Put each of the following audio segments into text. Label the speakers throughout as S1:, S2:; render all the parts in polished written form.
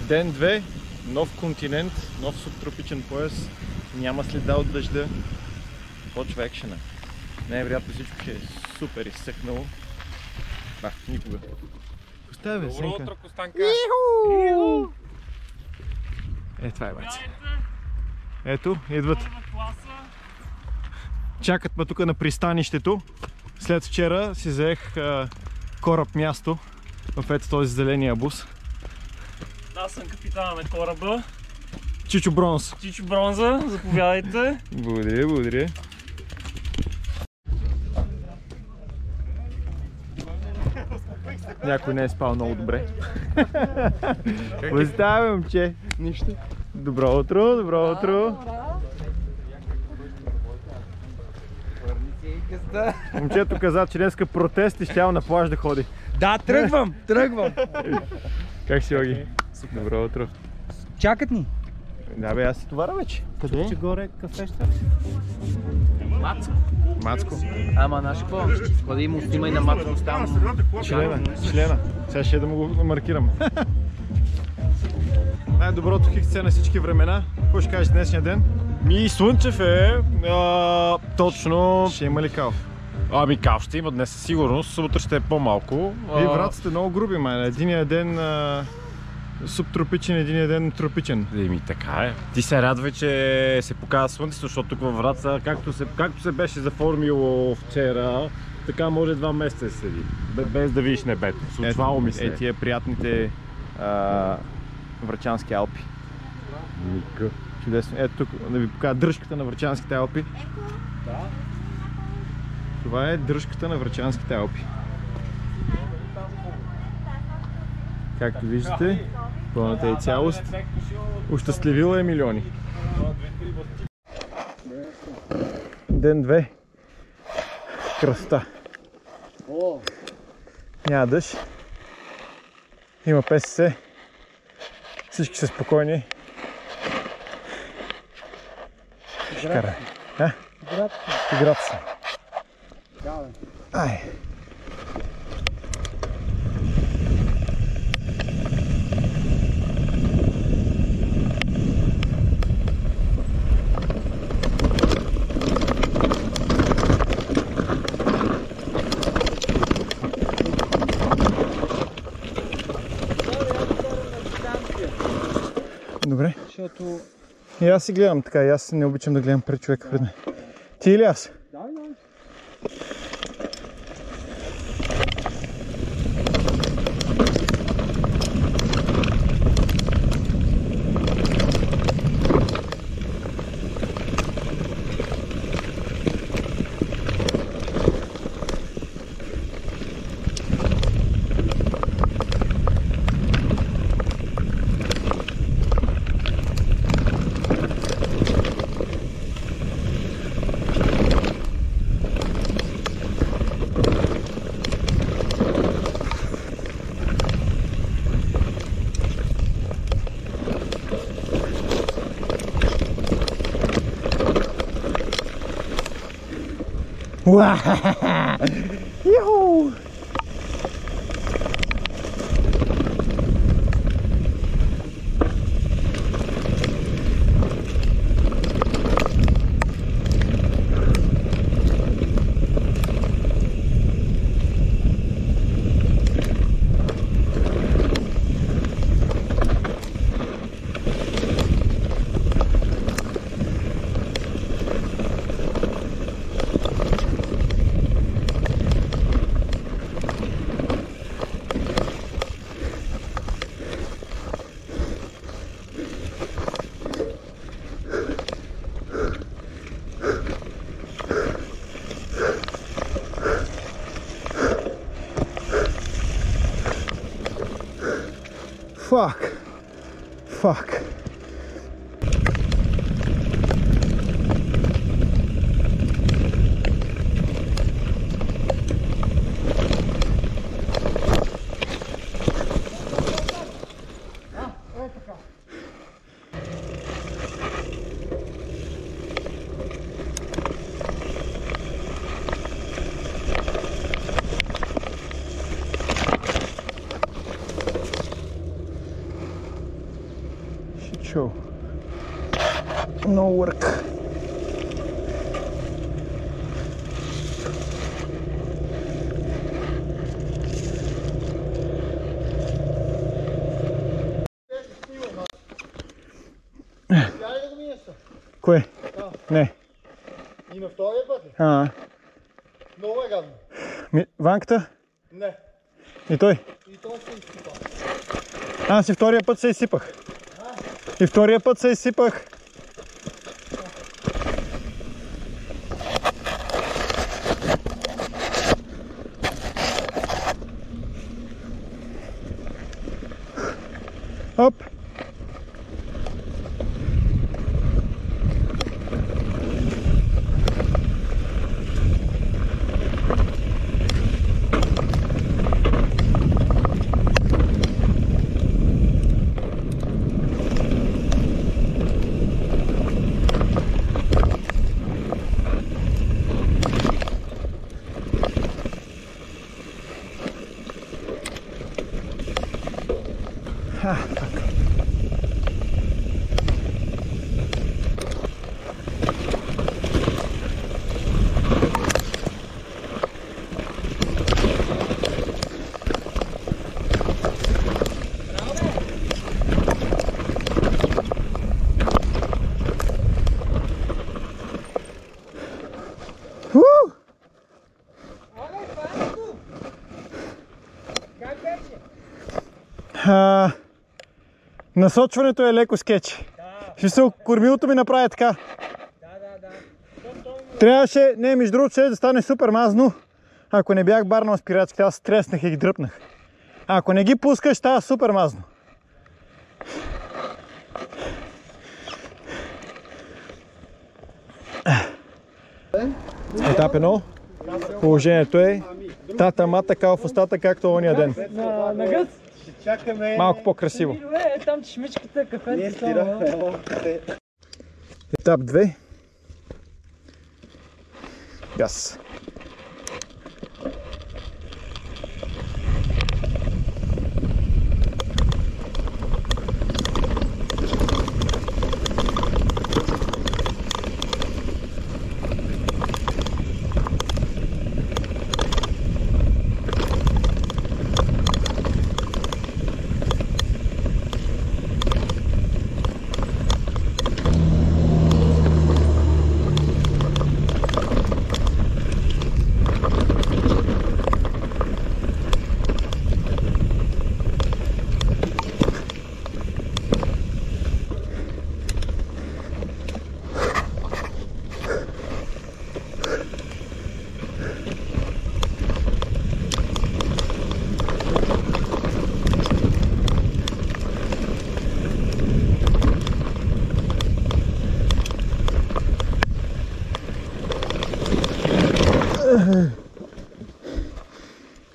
S1: Ден 2, нов континент, нов субтропичен пояс, няма следа от дъжда, почва екшена. Най-вероятно всичко ще е супер изсъхнало. Никога. Поставя бе, Сенка.
S2: Добро утро, Костанка!
S1: Това е, баци. Ето, идват. Чакат ме тук на пристанището. След вчера си заех кораб място в ето този зеления бус.
S2: Аз съм капитана на кораба.
S1: Чичо Бронз.
S2: Чичо Бронза, заповядайте.
S1: Благодаря, благодаря. Някой не е спал много добре. Представя, момче. Нищо. Добро утро, добро утро. Момчето каза, че днеска протест и щял на плаж да ходи.
S3: Да, тръгвам!
S1: Как си, Оги? Добро утро.
S3: Чакат ни.
S1: Да бе, аз си товара вече. Къде?
S3: Че горе кафеща.
S1: Мацко.
S3: Ама наши какво? Ходи му снимай на Мацко там.
S1: Члена. Сега ще да му го маркирам. Най-доброто хиксе на всички времена. Какво ще кажеш днешния ден? Слънчев е. Точно. Ще има ли кал?
S2: Кал ще има днес със сигурност. Субота ще е по-малко.
S1: И брат сте много груби, май. Единия ден субтропичен, единия ден тропичен.
S2: Така е. Ти се радвай, че се показва слънцето, защото тук във Враца, както се беше заформило вчера, така може 2 месеца да седи. Без да видиш небето. Случвало ми се.
S1: Тия приятните Врачански Алпи.
S2: Ника.
S1: Чудесно. Ето тук да ви покажа дръжката на Врачанските Алпи.
S3: Да.
S1: Това е дръжката на Врачанските Алпи. Както виждате, пълната е цялост. Ощастливила е милиони. Ден 2. Красота. Няма дъжд. Има ПСС. Всички са спокойни. Ще кара. Играта са. Ай. Добре.
S3: Защото...
S1: И аз си гледам така, и аз не обичам да гледам пред човека пред мен. Ти или аз?
S3: Да.
S1: Юху! Fuck.
S4: show. No work. Кое? Не.
S5: И на втория път ли? Много е гадно.
S4: Ванката?
S5: Не.
S4: И той?
S5: И той се изсипа.
S4: Аз и втория път се изсипах. И втория път се изсипах. Оп! Насочването е леко скетч. Смисъл, кормилото ми направи така. Трябваше, не, между другото, ще да стане супер мазно. Ако не бях барнал спирачките, аз стреснах и ги дръпнах. Ако не ги пускаш, става супер мазно. Етап 1. Положението е тата мата кал в устата, както ония ден.
S3: На гъс?
S4: Малко по-красиво.
S3: Там чешмичката, кафето.
S4: Етап 2. Газ.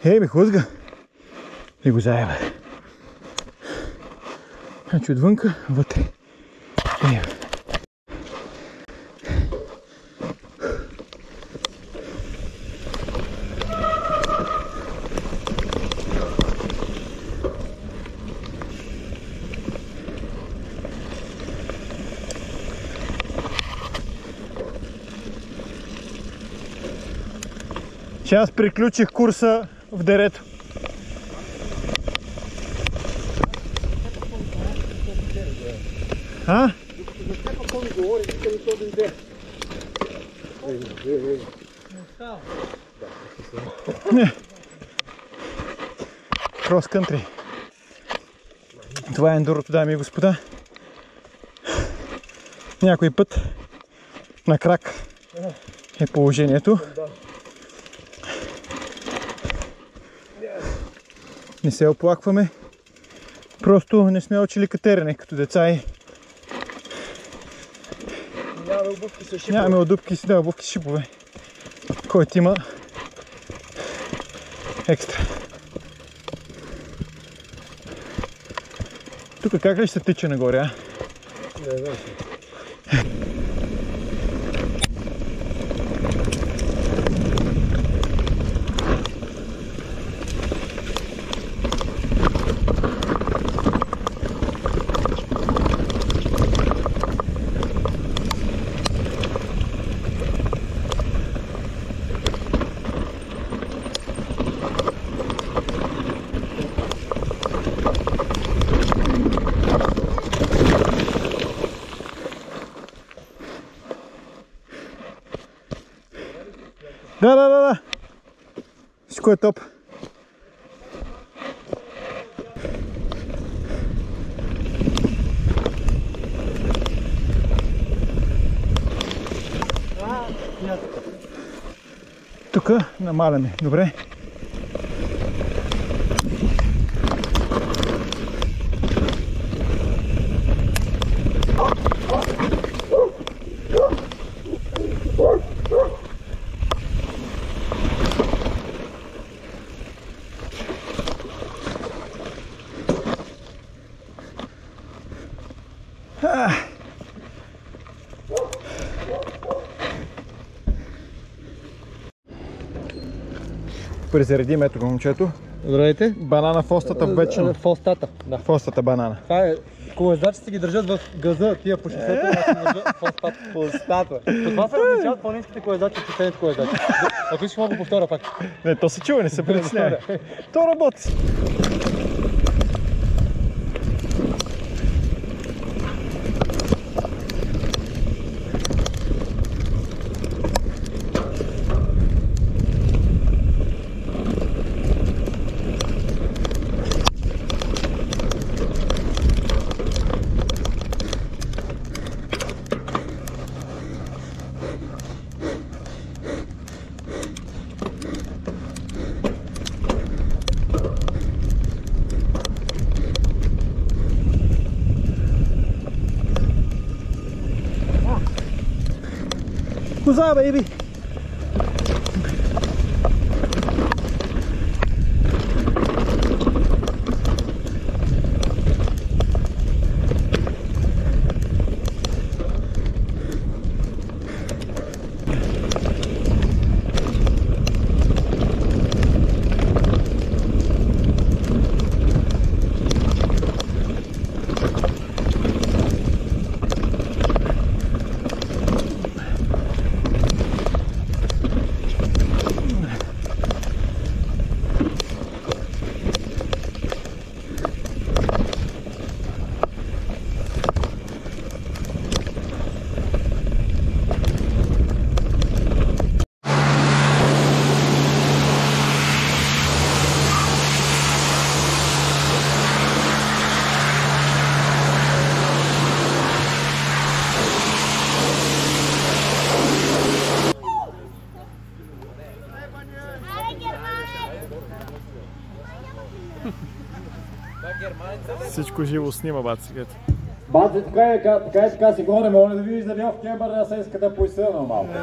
S4: Хей, бе, хлъзга. И го заеба. Значи отвънка, вътре. Ева. Че аз приключих курса в дерето. А? Не. Крос кънтри. Това е ендурото, дами и господа. Някой път на крак е положението. Не се оплакваме. Просто не сме учили катерене като деца и нямаме обувки си, да, обувки с шипове, който има екстра. Тук как ли ще се тича нагоре, а? Не знам. Да. Всичко е топ. Тук намаляме. Добре. Презаредим, ето го момчето.
S3: Здравейте.
S4: Банана в остата вечно.
S3: В остата, да.
S4: В остата банана.
S3: Това е, колоездачите ги държат в газа, тия по шосето, аз ги държа в остата. В остата. Това се различават по-ниските колоездачи от честените колоездачи. Ако искаш, мога да го повторя пак.
S4: Не, то се чува, не се притеснява. То работи. Коза, бейби! Всичко живо снима, бат, сега.
S2: Бате, така си горе, моля да видиш дали в кембър да се иска да поизсъна малко.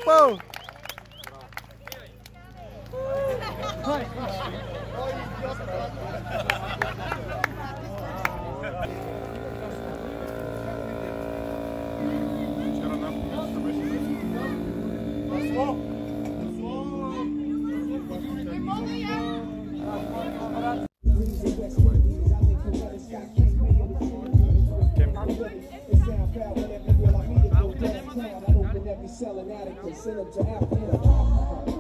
S4: Пау!
S6: Selling adequate, send them to Africa.